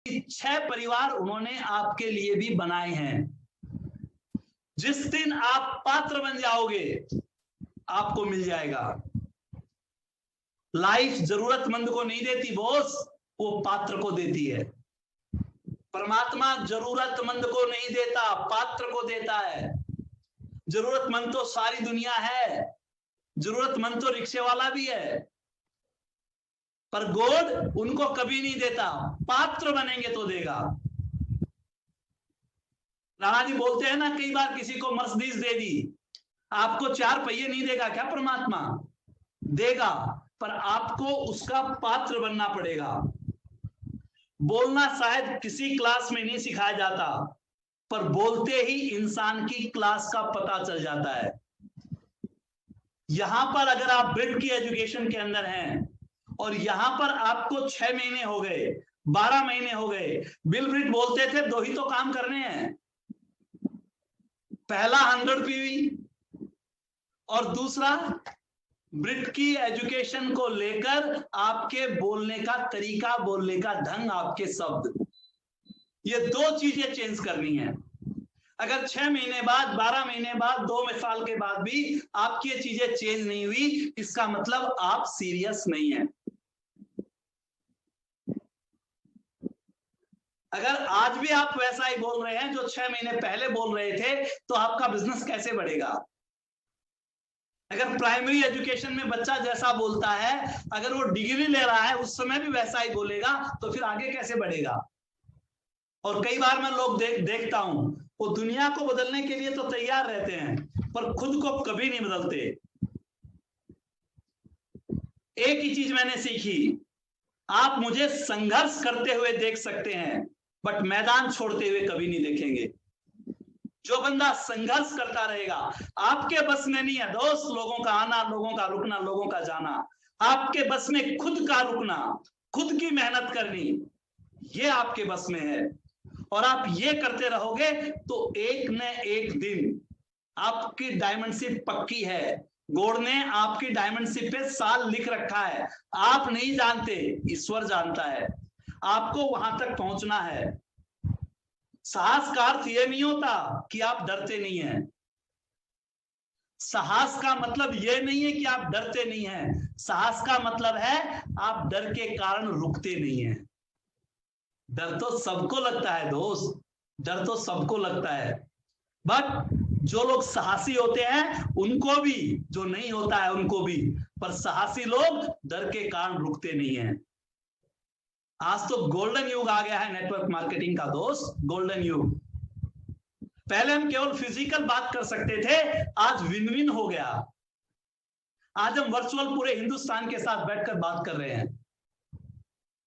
6 परिवार उन्होंने आपके लिए भी बनाए हैं। जिस दिन आप पात्र बन जाओगे आपको मिल जाएगा। लाइफ जरूरतमंद को नहीं देती बॉस, वो पात्र को देती है। परमात्मा जरूरतमंद को नहीं देता, पात्र को देता है। जरूरतमंद तो सारी दुनिया है, जरूरतमंद तो रिक्शे वाला भी है, पर गॉड उनको कभी नहीं देता। पात्र बनेंगे तो देगा। राणा जी बोलते हैं ना, कई बार किसी को मर्सिडीज दे दी, आपको 4 पहिए नहीं देगा क्या परमात्मा? देगा, पर आपको उसका पात्र बनना पड़ेगा। बोलना शायद किसी क्लास में नहीं सिखाया जाता, पर बोलते ही इंसान की क्लास का पता चल जाता है। यहां पर अगर आप ब्रिड की एजुकेशन के अंदर हैं और यहां पर आपको 6 महीने हो गए, 12 महीने हो गए, बिल ब्रिड बोलते थे 2 ही तो काम करने हैं, पहला 100 पीवी और दूसरा ब्रिड की एजुकेशन को लेकर आपके बोलने का तरीका, बोलने का ढंग, आपके शब्द, ये 2 चीजें चेंज करनी है। अगर 6 महीने बाद, 12 महीने बाद, 2 साल के बाद भी आपकी ये चीजें चेंज नहीं हुई, इसका मतलब आप सीरियस नहीं है। अगर आज भी आप वैसा ही बोल रहे हैं जो 6 महीने पहले बोल रहे थे, तो आपका बिजनेस कैसे बढ़ेगा? अगर प्राइमरी एजुकेशन में बच्चा जैसा बोलता है, अगर वो डिग्री ले रहा है उस समय भी वैसा ही बोलेगा, तो फिर आगे कैसे बढ़ेगा? और कई बार मैं लोग देखता हूं, वो दुनिया को बदलने के लिए तो तैयार रहते हैं, पर खुद को कभी नहीं बदलते। एक ही चीज मैंने सीखी, आप मुझे संघर्ष करते हुए देख सकते हैं, बट मैदान छोड़ते हुए कभी नहीं देखेंगे। जो बंदा संघर्ष करता रहेगा, आपके बस में नहीं है दोस्त लोगों का आना, लोगों का रुकना, लोगों का जाना। आपके बस में खुद का रुकना, खुद की मेहनत करनी, ये आपके बस में है। और आप ये करते रहोगे तो एक न एक दिन आपकी डायमंडशिप पक्की है। गॉड ने आपकी डायमंडशिप पे साल लिख रखा है, आप नहीं जानते, ईश्वर जानता है। आपको वहां तक पहुंचना है। साहस का अर्थ यह नहीं होता कि आप डरते नहीं हैं। साहस का मतलब यह नहीं है कि आप डरते नहीं हैं। साहस का मतलब है आप डर के कारण रुकते नहीं हैं। डर तो सबको लगता है दोस्त, डर तो सबको लगता है, बट जो लोग साहसी होते हैं उनको भी, जो नहीं होता है उनको भी, पर साहसी लोग डर के कारण रुकते नहीं हैं। आज तो गोल्डन युग आ गया है नेटवर्क मार्केटिंग का दोस्त, गोल्डन युग। पहले हम केवल फिजिकल बात कर सकते थे, आज विन विन हो गया। आज हम वर्चुअल पूरे हिंदुस्तान के साथ बैठकर बात कर रहे हैं।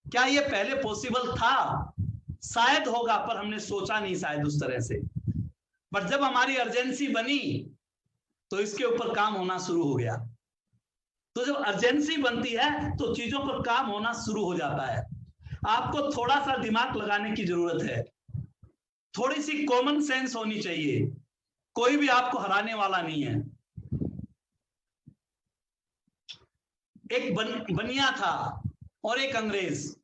क्या ये पहले पॉसिबल था? शायद होगा, पर हमने सोचा नहीं शायद उस तरह से। बट जब हमारी अर्जेंसी बनी तो इसके ऊपर काम होना शुरू हो गया। तो जब अर्जेंसी बनती है तो चीजों पर काम होना शुरू हो जाता है। आपको थोड़ा सा दिमाग लगाने की जरूरत है, थोड़ी सी कॉमन सेंस होनी चाहिए। कोई भी आपको हराने वाला नहीं है। एक बनिया था और एक अंग्रेज,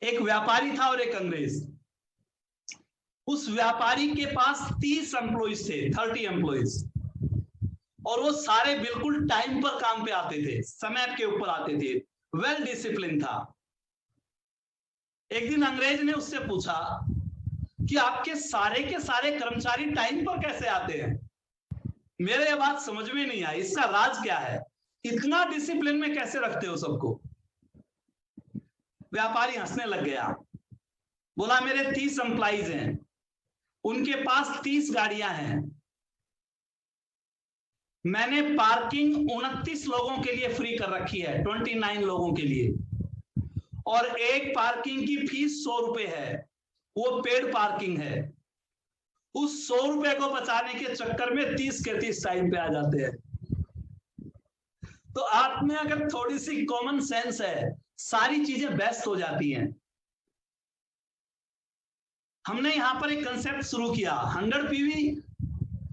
एक व्यापारी था और एक अंग्रेज। उस व्यापारी के पास 30 एम्प्लॉइज थे, 30 एम्प्लॉइज, और वो सारे बिल्कुल टाइम पर काम पे आते थे, समय के ऊपर आते थे, वेल डिसिप्लिन था। एक दिन अंग्रेज ने उससे पूछा कि आपके सारे के सारे कर्मचारी टाइम पर कैसे आते हैं? मेरे ये बात समझ में नहीं आई, इसका राज क्या है? इतना डिसिप्लिन में कैसे रखते हो सबको? व्यापारी हंसने लग गया, बोला मेरे 30 एम्प्लॉइज हैं, उनके पास 30 गाड़ियां हैं, मैंने पार्किंग 29 लोगों के लिए फ्री कर रखी है, 29 लोगों के लिए, और एक पार्किंग की फीस 100 रुपए है, वो पेड पार्किंग है। उस 100 रुपए को बचाने के चक्कर में 30 के 30 टाइम पे आ जाते हैं। तो आप में अगर थोड़ी सी कॉमन सेंस है, सारी चीजें बेस्ट हो जाती हैं। हमने यहां पर एक कंसेप्ट शुरू किया, 100 पीवी।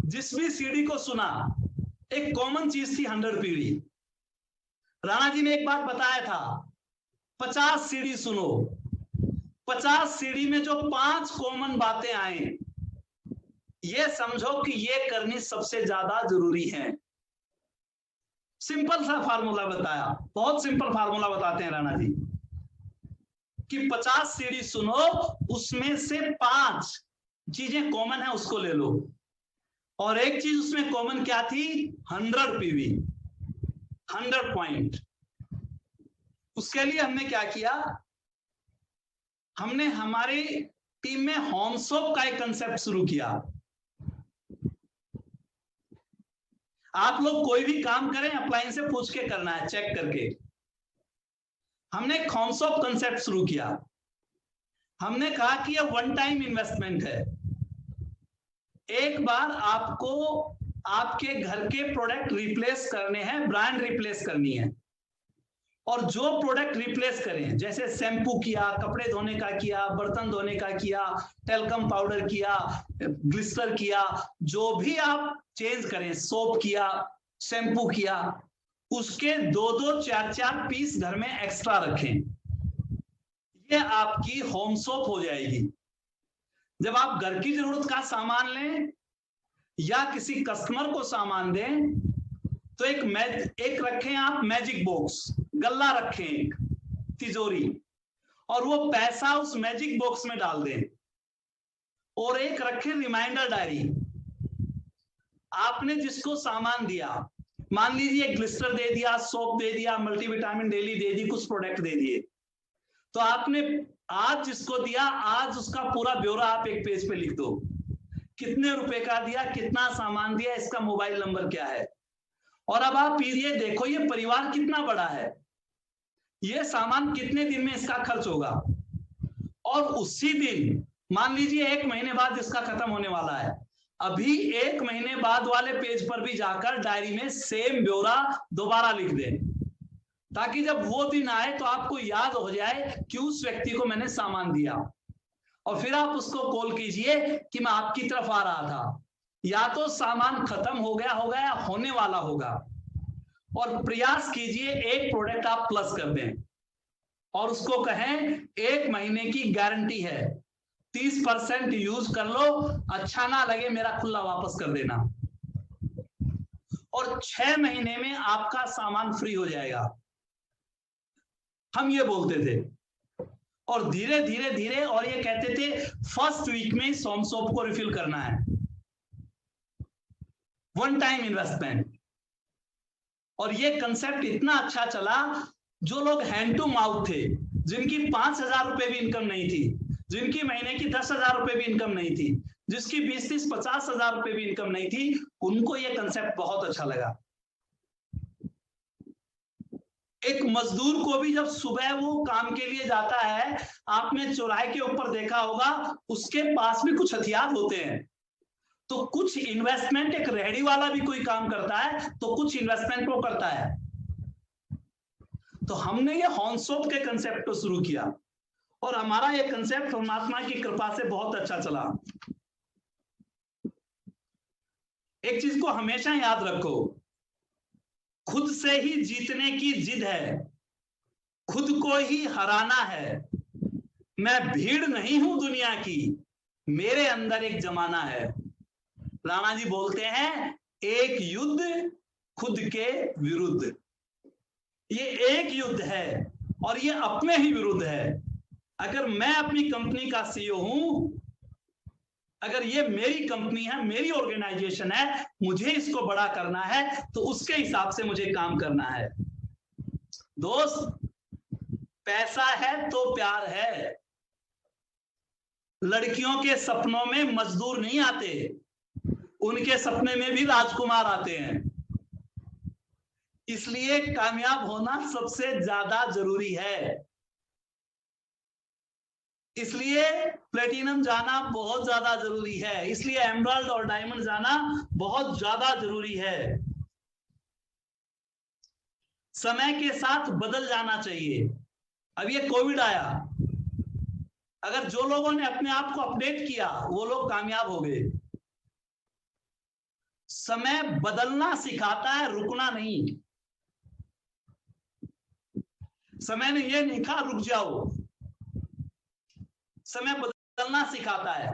जिस भी सीडी को सुना, एक कॉमन चीज थी 100 पीवी। राणा जी ने एक बात बताया था, 50 सीडी सुनो, 50 सीढ़ी में जो 5 कॉमन बातें आए, ये समझो कि ये करनी सबसे ज्यादा जरूरी है। सिंपल सा फार्मूला बताया, बहुत सिंपल फार्मूला बताते हैं राणा जी कि 50 सीढ़ी सुनो, उसमें से 5 चीजें कॉमन है उसको ले लो। और एक चीज उसमें कॉमन क्या थी? 100 पीवी, 100 पॉइंट। उसके लिए हमने क्या किया, हमने हमारी टीम में होमसोप का एक कंसेप्ट शुरू किया। आप लोग कोई भी काम करें अप्लायंस से पूछ के करना है, चेक करके। हमने एक होमसोप कंसेप्ट शुरू किया। हमने कहा कि यह वन टाइम इन्वेस्टमेंट है। एक बार आपको आपके घर के प्रोडक्ट रिप्लेस करने हैं, ब्रांड रिप्लेस करनी है, और जो प्रोडक्ट रिप्लेस करें, जैसे शैम्पू किया, कपड़े धोने का किया, बर्तन धोने का किया, टेल्कम पाउडर किया, ग्लिसर किया, जो भी आप चेंज करें, सोप किया, शैम्पू किया, उसके 2-2, 4-4 पीस घर में एक्स्ट्रा रखें। ये आपकी होम सोप हो जाएगी। जब आप घर की जरूरत का सामान लें या किसी कस्टमर को सामान दें, तो एक रखें आप मैजिक बॉक्स, गल्ला रखें, एक तिजोरी, और वो पैसा उस मैजिक बॉक्स में डाल दें। और एक रखें रिमाइंडर डायरी। आपने जिसको सामान दिया, मान लीजिए ग्लिस्टर दे दिया, सोप दे दिया, मल्टीविटामिन डेली दे दी, कुछ प्रोडक्ट दे दिए, तो आपने आज जिसको दिया, आज उसका पूरा ब्यौरा आप एक पेज पे लिख दो। कितने रुपए का दिया, कितना सामान दिया, इसका मोबाइल नंबर क्या है। और अब आप ये देखो, ये परिवार कितना बड़ा है, ये सामान कितने दिन में इसका खर्च होगा। और उसी दिन, मान लीजिए 1 महीने बाद इसका खत्म होने वाला है, अभी 1 महीने बाद वाले पेज पर भी जाकर डायरी में सेम ब्यौरा दोबारा लिख दें, ताकि जब वो दिन आए तो आपको याद हो जाए कि उस व्यक्ति को मैंने सामान दिया। और फिर आप उसको कॉल कीजिए कि मैं आपकी तरफ आ रहा था। या तो सामान खत्म हो गया होगा या होने वाला होगा, और प्रयास कीजिए एक प्रोडक्ट आप प्लस कर दें और उसको कहें 1 महीने की गारंटी है, 30% यूज कर लो, अच्छा ना लगे मेरा खुला वापस कर देना। और 6 महीने में आपका सामान फ्री हो जाएगा। हम ये बोलते थे, और धीरे धीरे धीरे, और ये कहते थे फर्स्ट वीक में सोम सोप को रिफिल करना है, वन टाइम इन्वेस्टमेंट। और ये कंसेप्ट इतना अच्छा चला, जो लोग हैंड टू माउथ थे, जिनकी 5,000 रुपए भी इनकम नहीं थी, जिनकी महीने की 10,000 रुपए भी इनकम नहीं थी, जिसकी 20-30, 50,000 रुपए भी इनकम नहीं थी, उनको ये कंसेप्ट बहुत अच्छा लगा। एक मजदूर को भी जब सुबह वो काम के लिए जाता है, आपने चौराहे के ऊपर देखा होगा, उसके पास भी कुछ हथियार होते हैं। तो कुछ इन्वेस्टमेंट एक रेहड़ी वाला भी कोई काम करता है, तो कुछ इन्वेस्टमेंट वो करता है। तो हमने ये होमसोप के कंसेप्ट को शुरू किया, और हमारा ये कंसेप्ट परमात्मा की कृपा से बहुत अच्छा चला। एक चीज को हमेशा याद रखो, खुद से ही जीतने की जिद है, खुद को ही हराना है। मैं भीड़ नहीं हूं दुनिया की, मेरे अंदर एक जमाना है। राणा जी बोलते हैं, एक युद्ध खुद के विरुद्ध। ये एक युद्ध है, और ये अपने ही विरुद्ध है। अगर मैं अपनी कंपनी का सीईओ हूं, अगर ये मेरी कंपनी है, मेरी ऑर्गेनाइजेशन है, मुझे इसको बड़ा करना है, तो उसके हिसाब से मुझे काम करना है। दोस्त, पैसा है तो प्यार है। लड़कियों के सपनों में मजदूर नहीं आते, उनके सपने में भी राजकुमार आते हैं। इसलिए कामयाब होना सबसे ज्यादा जरूरी है। इसलिए प्लेटिनम जाना बहुत ज्यादा जरूरी है, इसलिए एमराल्ड और डायमंड जाना बहुत ज्यादा जरूरी है। समय के साथ बदल जाना चाहिए। अब ये कोविड आया, अगर जो लोगों ने अपने आप को अपडेट किया, वो लोग कामयाब हो गए। समय बदलना सिखाता है, रुकना नहीं। समय ने ये नहीं कहा रुक जाओ, समय बदलना सिखाता है।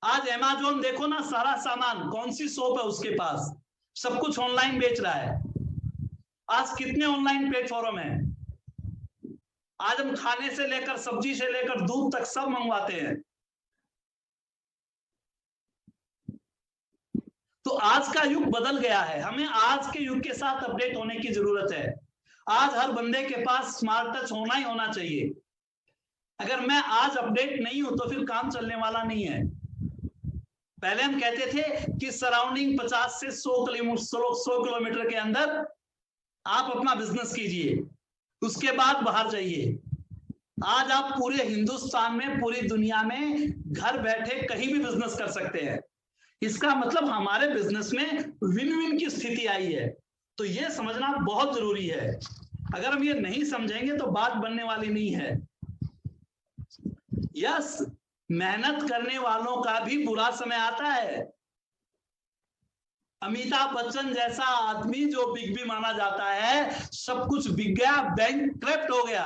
आज अमेज़न देखो ना, सारा सामान, कौन सी शॉप है उसके पास, सब कुछ ऑनलाइन बेच रहा है। आज कितने ऑनलाइन प्लेटफॉर्म हैं। आज हम खाने से लेकर, सब्जी से लेकर, दूध तक सब मंगवाते हैं। तो आज का युग बदल गया है, हमें आज के युग के साथ अपडेट होने की जरूरत है। आज हर बंदे के पास स्मार्ट टच होना ही होना चाहिए। अगर मैं आज अपडेट नहीं हूं तो फिर काम चलने वाला नहीं है। पहले हम कहते थे कि सराउंडिंग 50 से 100 किलोमीटर के अंदर आप अपना बिजनेस कीजिए, उसके बाद बाहर जाइए। आज आप पूरे हिंदुस्तान में, पूरी दुनिया में घर बैठे कहीं भी बिजनेस कर सकते हैं। इसका मतलब हमारे बिजनेस में विन विन की स्थिति आई है। तो यह समझना बहुत जरूरी है। अगर हम ये नहीं समझेंगे तो बात बनने वाली नहीं है। यस, मेहनत करने वालों का भी बुरा समय आता है। अमिताभ बच्चन जैसा आदमी जो बिग बी माना जाता है, सब कुछ बिक गया, बैंकक्रप्ट हो गया,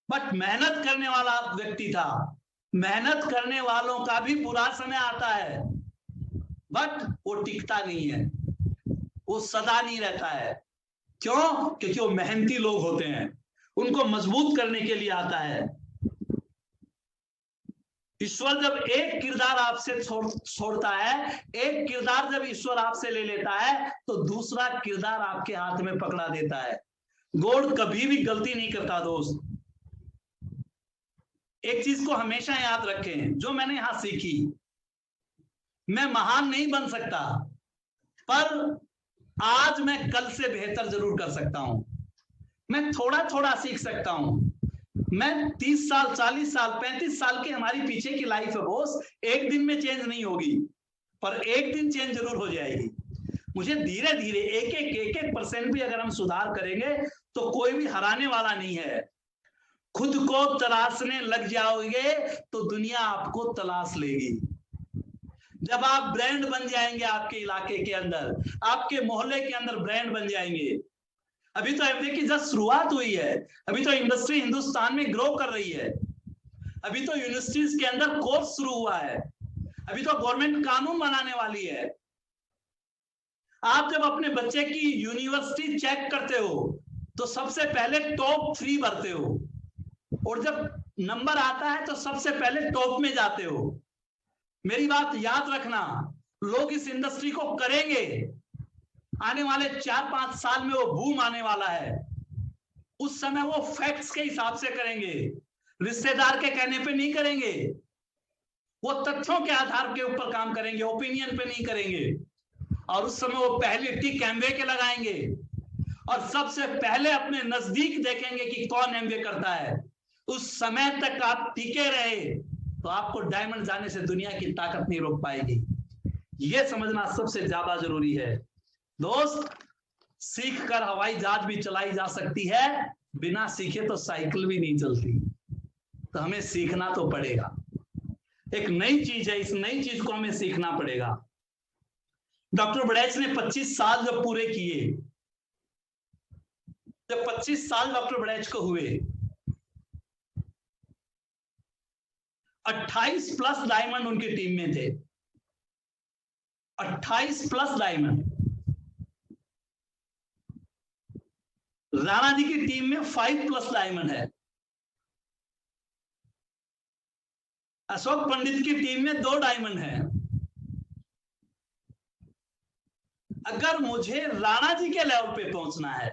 बट मेहनत करने वाला व्यक्ति था। मेहनत करने वालों का भी बुरा समय आता है, बट वो टिकता नहीं है, वो सदा नहीं रहता है। क्यों? क्योंकि वो मेहनती लोग होते हैं, उनको मजबूत करने के लिए आता है। ईश्वर जब एक किरदार आपसे छोड़ता है, एक किरदार जब ईश्वर आपसे ले लेता है, तो दूसरा किरदार आपके हाथ में पकड़ा देता है। गॉड कभी भी गलती नहीं करता दोस्त। एक चीज को हमेशा याद रखें, जो मैंने यहां सीखी, मैं महान नहीं बन सकता, पर आज मैं कल से बेहतर जरूर कर सकता हूं। मैं थोड़ा थोड़ा सीख सकता हूं। मैं 30 साल, 40 साल, 35 साल की हमारी पीछे की लाइफ है बॉस, एक दिन में चेंज नहीं होगी, पर एक दिन चेंज जरूर हो जाएगी। मुझे धीरे धीरे एक एक परसेंट भी अगर हम सुधार करेंगे तो कोई भी हराने वाला नहीं है। खुद को तलाशने लग जाओगे तो दुनिया आपको तलाश लेगी। जब आप ब्रांड बन जाएंगे, आपके इलाके के अंदर, आपके मोहल्ले के अंदर ब्रांड बन जाएंगे। अभी तो एमबीए की जस्ट शुरुआत हुई है, अभी तो इंडस्ट्री हिंदुस्तान में ग्रो कर रही है, अभी तो यूनिवर्सिटीज के अंदर कोर्स शुरू हुआ है, अभी तो गवर्नमेंट कानून बनाने वाली है। आप जब अपने बच्चे की यूनिवर्सिटी चेक करते हो तो सबसे पहले टॉप 3 भरते हो, और जब नंबर आता है तो सबसे पहले टॉप में जाते हो। मेरी बात याद रखना, लोग इस इंडस्ट्री को करेंगे। आने वाले 4-5 साल में वो बूम आने वाला है। उस समय वो फैक्ट्स के हिसाब से करेंगे, रिश्तेदार के कहने पे नहीं करेंगे। वो तथ्यों के आधार के ऊपर काम करेंगे, ओपिनियन पे नहीं करेंगे। और उस समय वो पहले टिक एमवे के लगाएंगे और सबसे पहले अपने नजदीक देखेंगे कि कौन एमवे करता है। उस समय तक आप टिके रहे तो आपको डायमंड जाने से दुनिया की ताकत नहीं रोक पाएगी। यह समझना सबसे ज्यादा जरूरी है दोस्त। सीख कर हवाई जहाज भी चलाई जा सकती है, बिना सीखे तो साइकिल भी नहीं चलती। तो हमें सीखना तो पड़ेगा। एक नई चीज है, इस नई चीज को हमें सीखना पड़ेगा। डॉक्टर बड़ैच ने 25 साल जब पूरे किए, जब 25 साल डॉक्टर बड़ैच को हुए, 28 प्लस डायमंड उनकी टीम में थे। 28 प्लस डायमंड। राणा जी की टीम में 5 प्लस डायमंड है। अशोक पंडित की टीम में 2 डायमंड है। अगर मुझे राणा जी के लेवल पे पहुंचना है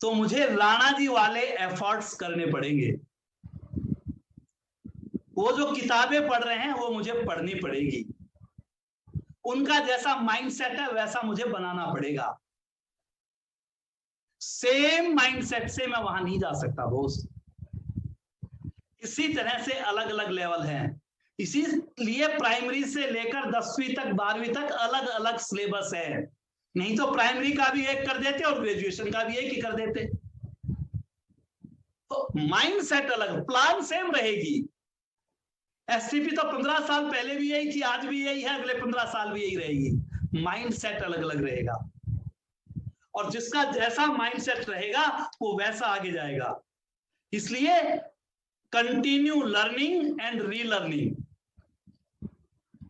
तो मुझे राणा जी वाले एफर्ट्स करने पड़ेंगे। वो जो किताबें पढ़ रहे हैं वो मुझे पढ़नी पड़ेगी। उनका जैसा माइंडसेट है वैसा मुझे बनाना पड़ेगा। सेम माइंडसेट से मैं वहां नहीं जा सकता दोस्त। इसी तरह से अलग अलग लेवल हैं। इसीलिए प्राइमरी से लेकर 10वीं तक, 12वीं तक अलग अलग सिलेबस है। नहीं तो प्राइमरी का भी एक कर देते और ग्रेजुएशन का भी एक ही कर देते। तो माइंडसेट अलग, प्लान सेम रहेगी। एसटीपी तो 15 साल पहले भी यही थी, आज भी यही है, अगले 15 साल भी यही रहेगी। माइंडसेट अलग अलग रहेगा, और जिसका जैसा माइंडसेट रहेगा वो वैसा आगे जाएगा। इसलिए कंटिन्यू लर्निंग एंड रीलर्निंग,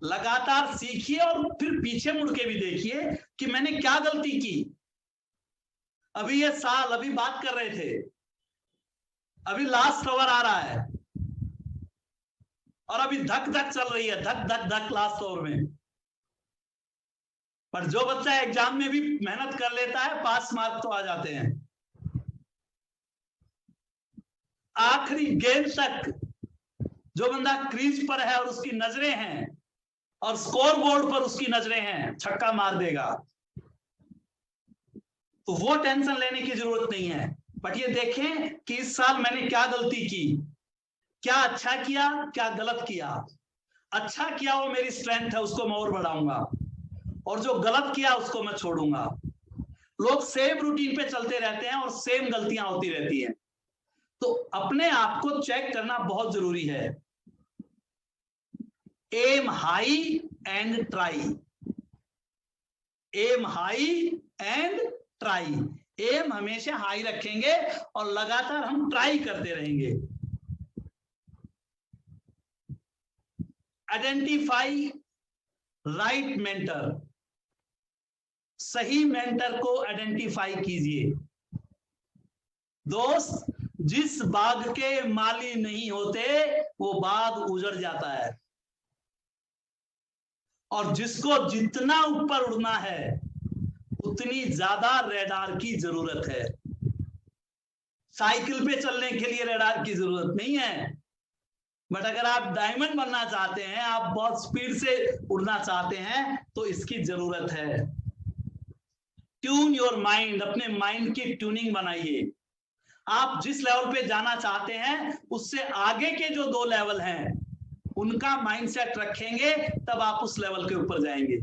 लगातार सीखिए और फिर पीछे मुड़ के भी देखिए कि मैंने क्या गलती की। अभी ये साल, अभी बात कर रहे थे, अभी लास्ट आवर आ रहा है और अभी धक धक चल रही है, धक धक धक लास्ट आवर में। पर जो बच्चा एग्जाम में भी मेहनत कर लेता है, पास मार्क तो आ जाते हैं। आखिरी गेंद तक जो बंदा क्रीज पर है और उसकी नजरें हैं और स्कोर बोर्ड पर उसकी नजरें हैं, छक्का मार देगा, तो वो टेंशन लेने की जरूरत नहीं है। बट ये देखें कि इस साल मैंने क्या गलती की, क्या अच्छा किया, क्या गलत किया। अच्छा किया वो मेरी स्ट्रेंथ है, उसको मैं और बढ़ाऊंगा, और जो गलत किया उसको मैं छोड़ूंगा। लोग सेम रूटीन पे चलते रहते हैं और सेम गलतियां होती रहती हैं। तो अपने आप को चेक करना बहुत जरूरी है। Aim high and try, aim high and try. Aim हमेशा हाई रखेंगे और लगातार हम ट्राई करते रहेंगे। आइडेंटिफाई राइट मेंटर, सही मेंटर को आइडेंटिफाई कीजिए। दोस्त, जिस बाग के माली नहीं होते वो बाग उजड़ जाता है, और जिसको जितना ऊपर उड़ना है उतनी ज्यादा रडार की जरूरत है। साइकिल पे चलने के लिए रडार की जरूरत नहीं है, बट अगर आप डायमंड बनना चाहते हैं, आप बहुत स्पीड से उड़ना चाहते हैं, तो इसकी जरूरत है। ट्यून योर माइंड, अपने माइंड की ट्यूनिंग बनाइए। आप जिस लेवल पे जाना चाहते हैं उससे आगे के जो 2 लेवल हैं उनका माइंडसेट रखेंगे, तब आप उस लेवल के ऊपर जाएंगे।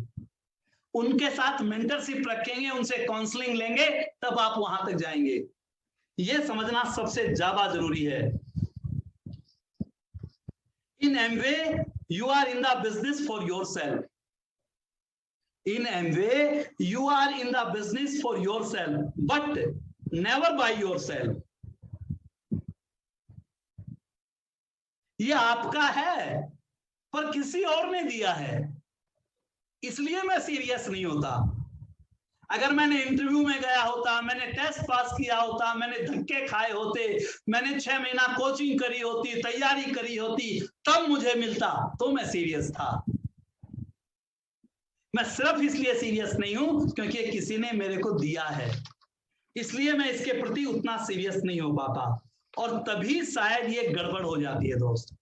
उनके साथ मेंटरशिप रखेंगे, उनसे काउंसलिंग लेंगे, तब आप वहां तक जाएंगे। यह समझना सबसे ज्यादा जरूरी है। In Amway you are in the business for yourself. In Amway, you are in the business for yourself, but never by yourself. ये आपका है पर किसी और ने दिया है, इसलिए मैं सीरियस नहीं होता। अगर मैंने इंटरव्यू में गया होता, मैंने टेस्ट पास किया होता, मैंने धक्के खाए होते, मैंने 6 महीना कोचिंग करी होती, तैयारी करी होती, तब मुझे मिलता तो मैं सीरियस था। मैं सिर्फ इसलिए सीरियस नहीं हूं क्योंकि किसी ने मेरे को दिया है, इसलिए मैं इसके प्रति उतना सीरियस नहीं हो पाता, और तभी शायद ये गड़बड़ हो जाती है दोस्त।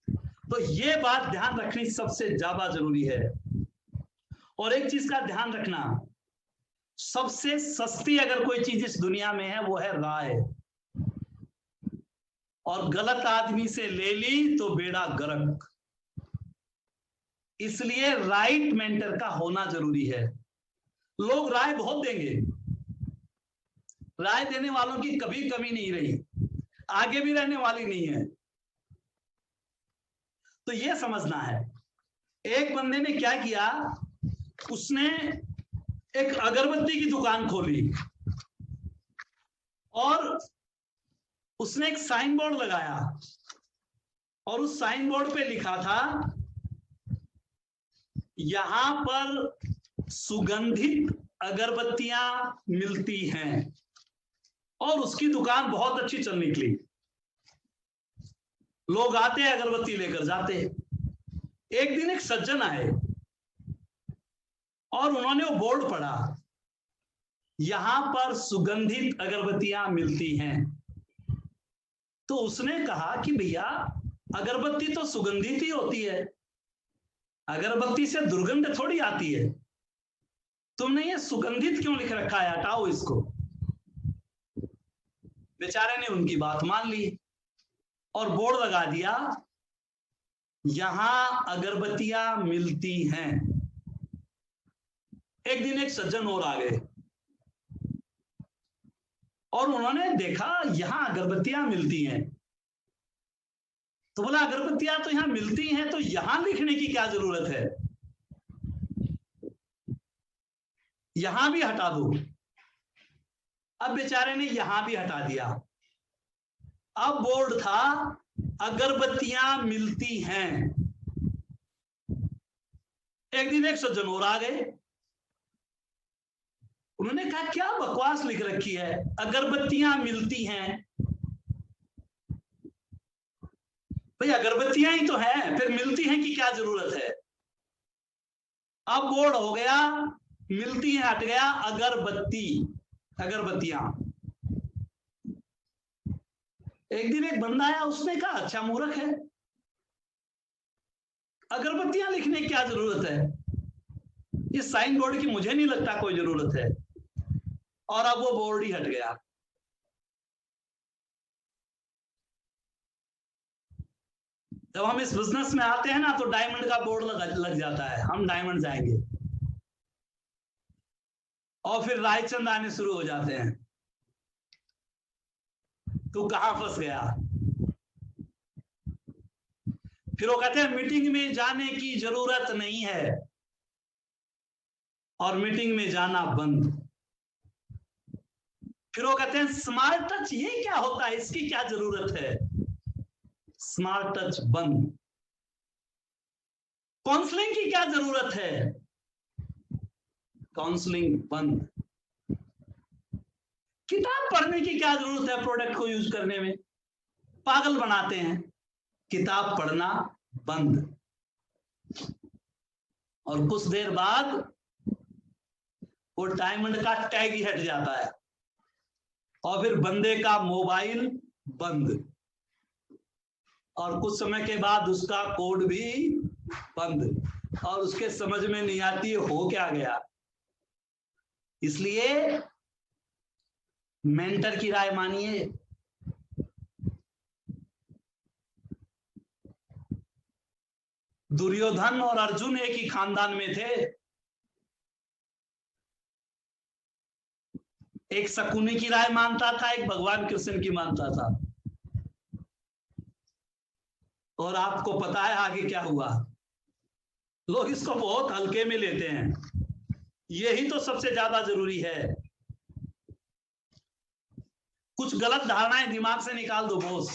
तो ये बात ध्यान रखनी सबसे ज्यादा जरूरी है। और एक चीज का ध्यान रखना, सबसे सस्ती अगर कोई चीज इस दुनिया में है वो है राय, और गलत आदमी से ले ली तो बेड़ा गर्क। इसलिए राइट मेंटर का होना जरूरी है। लोग राय बहुत देंगे, राय देने वालों की कभी कमी नहीं रही, आगे भी रहने वाली नहीं है। तो यह समझना है। एक बंदे ने क्या किया, उसने एक अगरबत्ती की दुकान खोली और उसने एक साइन बोर्ड लगाया, और उस साइन बोर्ड पे लिखा था, यहां पर सुगंधित अगरबत्तियां मिलती हैं। और उसकी दुकान बहुत अच्छी चल निकली, लोग आते अगरबत्ती लेकर जाते। एक दिन एक सज्जन आए और उन्होंने वो बोर्ड पढ़ा, यहां पर सुगंधित अगरबत्तियां मिलती हैं। तो उसने कहा कि भैया अगरबत्ती तो सुगंधित ही होती है, अगरबत्ती से दुर्गंध थोड़ी आती है, तुमने ये सुगंधित क्यों लिख रखा है, हटाओ इसको। बेचारे ने उनकी बात मान ली और बोर्ड लगा दिया, यहां अगरबत्तियां मिलती हैं। एक दिन एक सज्जन और आ गए और उन्होंने देखा यहां अगरबत्तियां मिलती हैं, तो बोला अगरबत्तियां तो यहां मिलती हैं, तो यहां लिखने की क्या जरूरत है, यहां भी हटा दो। अब बेचारे ने यहां भी हटा दिया। अब बोर्ड था, अगरबत्तियां मिलती हैं। एक दिन एक सज्जनोर आ गए, उन्होंने कहा क्या बकवास लिख रखी है, अगरबत्तियां मिलती हैं। भाई अगरबत्तियां ही तो हैं, फिर मिलती हैं की क्या जरूरत है। अब बोर्ड हो गया, मिलती हैं हट गया, अगरबत्ती, अगरबत्तियां। एक दिन एक बंदा आया, उसने कहा अच्छा मूर्ख है, अगरबत्तियां लिखने की क्या जरूरत है, इस साइन बोर्ड की मुझे नहीं लगता कोई जरूरत है। और अब वो बोर्ड ही हट गया। जब हम इस बिजनेस में आते हैं ना तो डायमंड का बोर्ड लग जाता है, हम डायमंड जाएंगे, और फिर रायचंद आने शुरू हो जाते हैं, तू कहां फंस गया। फिर वो कहते हैं मीटिंग में जाने की जरूरत नहीं है, और मीटिंग में जाना बंद। फिर वो कहते हैं स्मार्ट टच ये क्या होता है, इसकी क्या जरूरत है, स्मार्ट टच बंद। काउंसलिंग की क्या जरूरत है, काउंसलिंग बंद। किताब पढ़ने की क्या जरूरत है प्रोडक्ट को यूज करने में, पागल बनाते हैं, किताब पढ़ना बंद। और कुछ देर बाद वो डायमंड का टैग ही हट जाता है, और फिर बंदे का मोबाइल बंद, और कुछ समय के बाद उसका कोड भी बंद, और उसके समझ में नहीं आती हो क्या गया। इसलिए मेंटर की राय मानिए। दुर्योधन और अर्जुन एक ही खानदान में थे, एक शकुनी की राय मानता था, एक भगवान कृष्ण की मानता था। और आपको पता है आगे क्या हुआ, लोग इसको बहुत हल्के में लेते हैं। यही तो सबसे ज्यादा जरूरी है। कुछ गलत धारणाएं दिमाग से निकाल दो बॉस।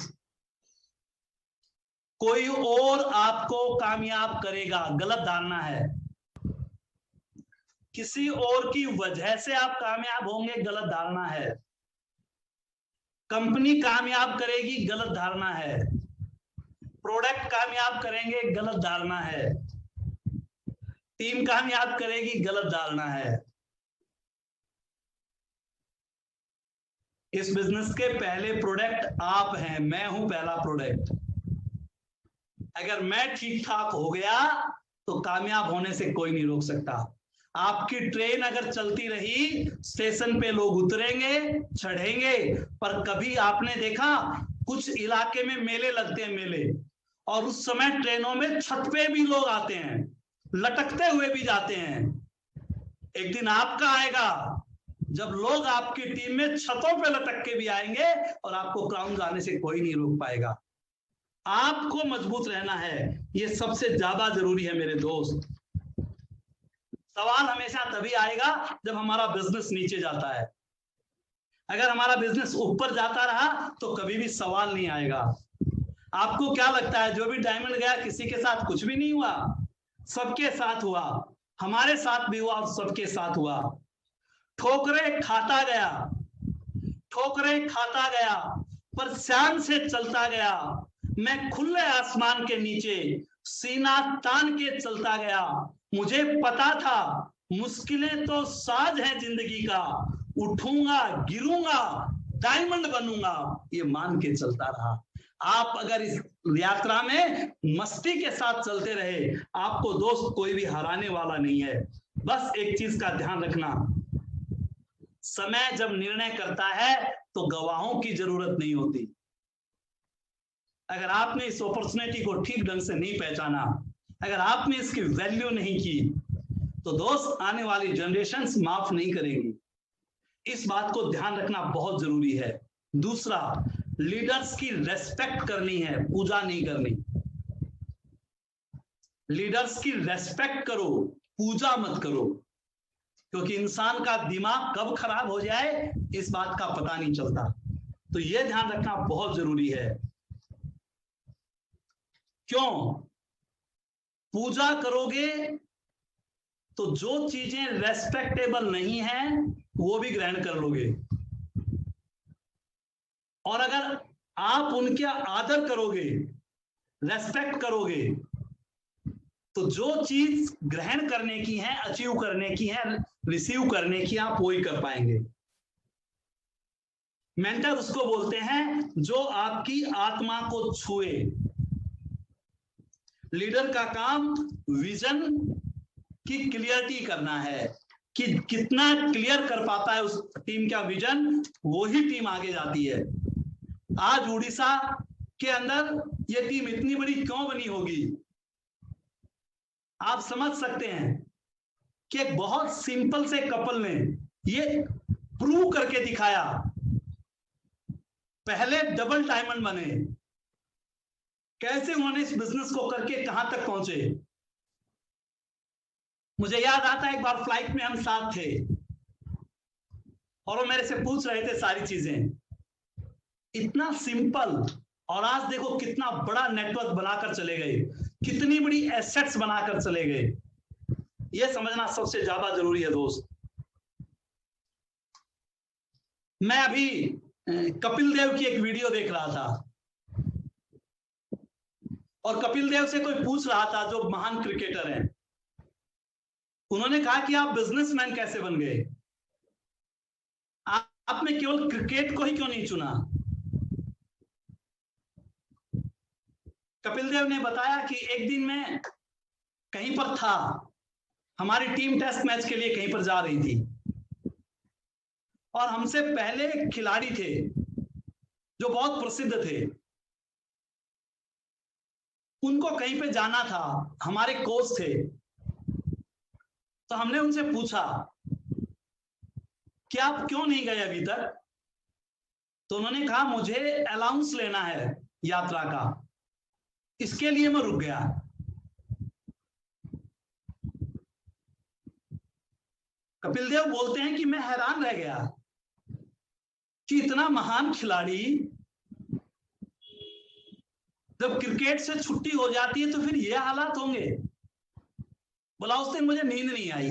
कोई और आपको कामयाब करेगा, गलत धारणा है। किसी और की वजह से आप कामयाब होंगे, गलत धारणा है। कंपनी कामयाब करेगी, गलत धारणा है। प्रोडक्ट कामयाब करेंगे, गलत धारणा है। टीम कामयाब करेगी, गलत धारणा है। इस बिजनेस के पहले प्रोडक्ट आप हैं, मैं हूं पहला प्रोडक्ट। अगर मैं ठीक ठाक हो गया तो कामयाब होने से कोई नहीं रोक सकता। आपकी ट्रेन अगर चलती रही, स्टेशन पे लोग उतरेंगे, चढ़ेंगे, पर कभी आपने देखा कुछ इलाके में मेले लगते हैं, मेले, और उस समय ट्रेनों में छत पे भी लोग आते हैं, लटकते हुए भी जाते हैं। एक दिन आपका आएगा जब लोग आपकी टीम में छतों पे लटक के भी आएंगे, और आपको क्राउन जाने से कोई नहीं रोक पाएगा। आपको मजबूत रहना है, ये सबसे ज्यादा जरूरी है मेरे दोस्त। सवाल हमेशा तभी आएगा जब हमारा बिजनेस नीचे जाता है। अगर हमारा बिजनेस ऊपर जाता रहा तो कभी भी सवाल नहीं आएगा। आपको क्या लगता है जो भी डायमंड गया किसी के साथ कुछ भी नहीं हुआ? सबके साथ हुआ, हमारे साथ भी हुआ और सबके साथ हुआ। ठोकरें खाता गया, ठोकरें खाता गया, पर शान से चलता गया। मैं खुले आसमान के नीचे सीना तान के चलता गया। मुझे पता था मुश्किलें तो साज है जिंदगी का, उठूंगा गिरूंगा डायमंड बनूंगा, ये मान के चलता रहा। आप अगर इस यात्रा में मस्ती के साथ चलते रहे, आपको दोस्त कोई भी हराने वाला नहीं है। बस एक चीज का ध्यान रखना, समय जब निर्णय करता है तो गवाहों की जरूरत नहीं होती। अगर आपने इस अपॉर्चुनिटी को ठीक ढंग से नहीं पहचाना, अगर आपने इसकी वैल्यू नहीं की, तो दोस्त आने वाली जनरेशंस माफ नहीं करेंगी। इस बात को ध्यान रखना बहुत जरूरी है। दूसरा, लीडर्स की रेस्पेक्ट करनी है, पूजा नहीं करनी। लीडर्स की रेस्पेक्ट करो, पूजा मत करो, क्योंकि इंसान का दिमाग कब खराब हो जाए इस बात का पता नहीं चलता। तो यह ध्यान रखना बहुत जरूरी है। क्यों? पूजा करोगे तो जो चीजें रेस्पेक्टेबल नहीं है वो भी ग्रहण कर लोगे, और अगर आप उनका आदर करोगे, रेस्पेक्ट करोगे, तो जो चीज ग्रहण करने की है, अचीव करने की है, रिसीव करने की, आप वही कर पाएंगे। मेंटर उसको बोलते हैं जो आपकी आत्मा को छुए। लीडर का काम विजन की क्लियरिटी करना है कि कितना क्लियर कर पाता है उस टीम का विजन, वही टीम आगे जाती है। आज उड़ीसा के अंदर ये टीम इतनी बड़ी क्यों बनी होगी, आप समझ सकते हैं कि एक बहुत सिंपल से कपल ने ये प्रूव करके दिखाया। पहले डबल डायमंड बने, कैसे उन्होंने इस बिजनेस को करके कहां तक पहुंचे। मुझे याद आता है एक बार फ्लाइट में हम साथ थे और वो मेरे से पूछ रहे थे सारी चीजें, इतना सिंपल, और आज देखो कितना बड़ा नेटवर्क बनाकर चले गए, कितनी बड़ी एसेट्स बनाकर चले गए। यह समझना सबसे ज्यादा जरूरी है दोस्त। मैं अभी कपिल देव की एक वीडियो देख रहा था और कपिल देव से कोई पूछ रहा था जो महान क्रिकेटर हैं, उन्होंने कहा कि आप बिजनेसमैन कैसे बन गए, आपने केवल क्रिकेट को ही क्यों नहीं चुना। कपिल देव ने बताया कि एक दिन मैं कहीं पर था, हमारी टीम टेस्ट मैच के लिए कहीं पर जा रही थी और हमसे पहले खिलाड़ी थे जो बहुत प्रसिद्ध थे, उनको कहीं पे जाना था, हमारे कोच थे। तो हमने उनसे पूछा कि आप क्यों नहीं गए अभी तक, तो उन्होंने कहा मुझे अलाउंस लेना है यात्रा का, इसके लिए मैं रुक गया। कपिल देव बोलते हैं कि मैं हैरान रह गया कि इतना महान खिलाड़ी जब क्रिकेट से छुट्टी हो जाती है तो फिर ये हालात होंगे। बोला उस दिन मुझे नींद नहीं आई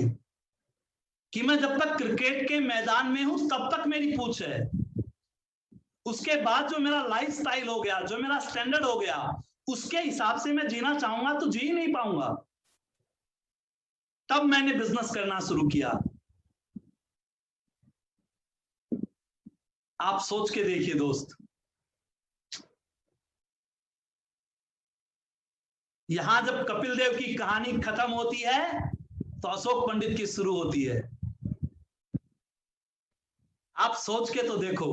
कि मैं जब तक क्रिकेट के मैदान में हूं तब तक मेरी पूछ है, उसके बाद जो मेरा लाइफ स्टाइल हो गया, जो मेरा स्टैंडर्ड हो गया, उसके हिसाब से मैं जीना चाहूंगा तो जी नहीं पाऊंगा। तब मैंने बिजनेस करना शुरू किया। आप सोच के देखिए दोस्त, यहां जब कपिल देव की कहानी खत्म होती है तो अशोक पंडित की शुरू होती है। आप सोच के तो देखो,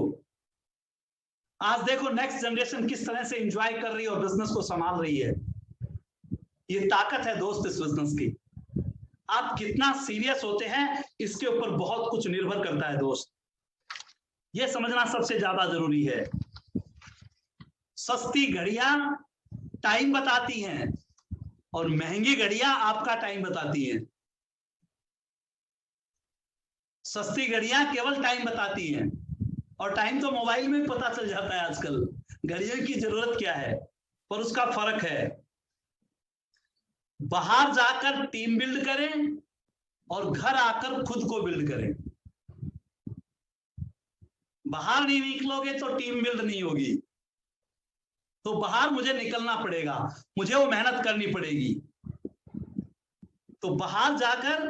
आज देखो नेक्स्ट जनरेशन किस तरह से एंजॉय कर रही है और बिजनेस को संभाल रही है। ये ताकत है दोस्त इस बिजनेस की। आप कितना सीरियस होते हैं इसके ऊपर बहुत कुछ निर्भर करता है दोस्त, ये समझना सबसे ज्यादा जरूरी है। सस्ती घड़ियां टाइम बताती हैं और महंगी घड़ियां आपका टाइम बताती हैं। सस्ती घड़ियां केवल टाइम बताती हैं और टाइम तो मोबाइल में पता चल जाता है आजकल, घड़ियों की जरूरत क्या है, पर उसका फर्क है। बाहर जाकर टीम बिल्ड करें और घर आकर खुद को बिल्ड करें। बाहर नहीं निकलोगे तो टीम बिल्ड नहीं होगी, तो बाहर मुझे निकलना पड़ेगा, मुझे वो मेहनत करनी पड़ेगी। तो बाहर जाकर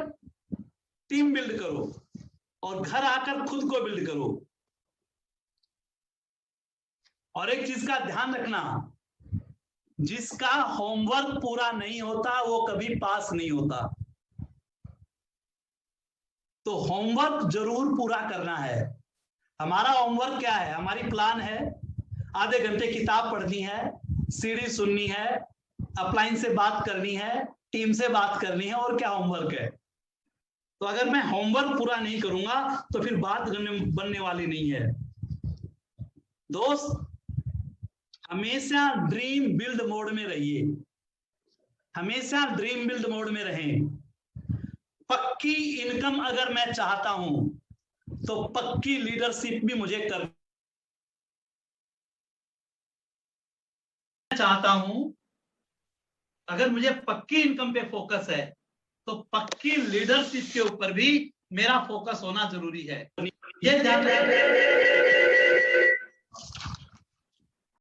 टीम बिल्ड करो और घर आकर खुद को बिल्ड करो। और एक चीज का ध्यान रखना, जिसका होमवर्क पूरा नहीं होता वो कभी पास नहीं होता। तो होमवर्क जरूर पूरा करना है। हमारा होमवर्क क्या है, हमारी प्लान है आधे घंटे किताब पढ़नी है, सीडी सुननी है, अपलाइन से बात करनी है, टीम से बात करनी है, और क्या होमवर्क है। तो अगर मैं होमवर्क पूरा नहीं करूंगा तो फिर बात बनने वाली नहीं है। दोस्त, हमेशा ड्रीम बिल्ड मोड में रहिए, हमेशा ड्रीम बिल्ड मोड में रहें। पक्की इनकम अगर मैं चाहता हूं तो पक्की लीडरशिप भी मुझे कर चाहता हूं अगर मुझे पक्की इनकम पे फोकस है तो पक्की लीडरशिप के ऊपर भी मेरा फोकस होना जरूरी है। ये ध्यान रखिए।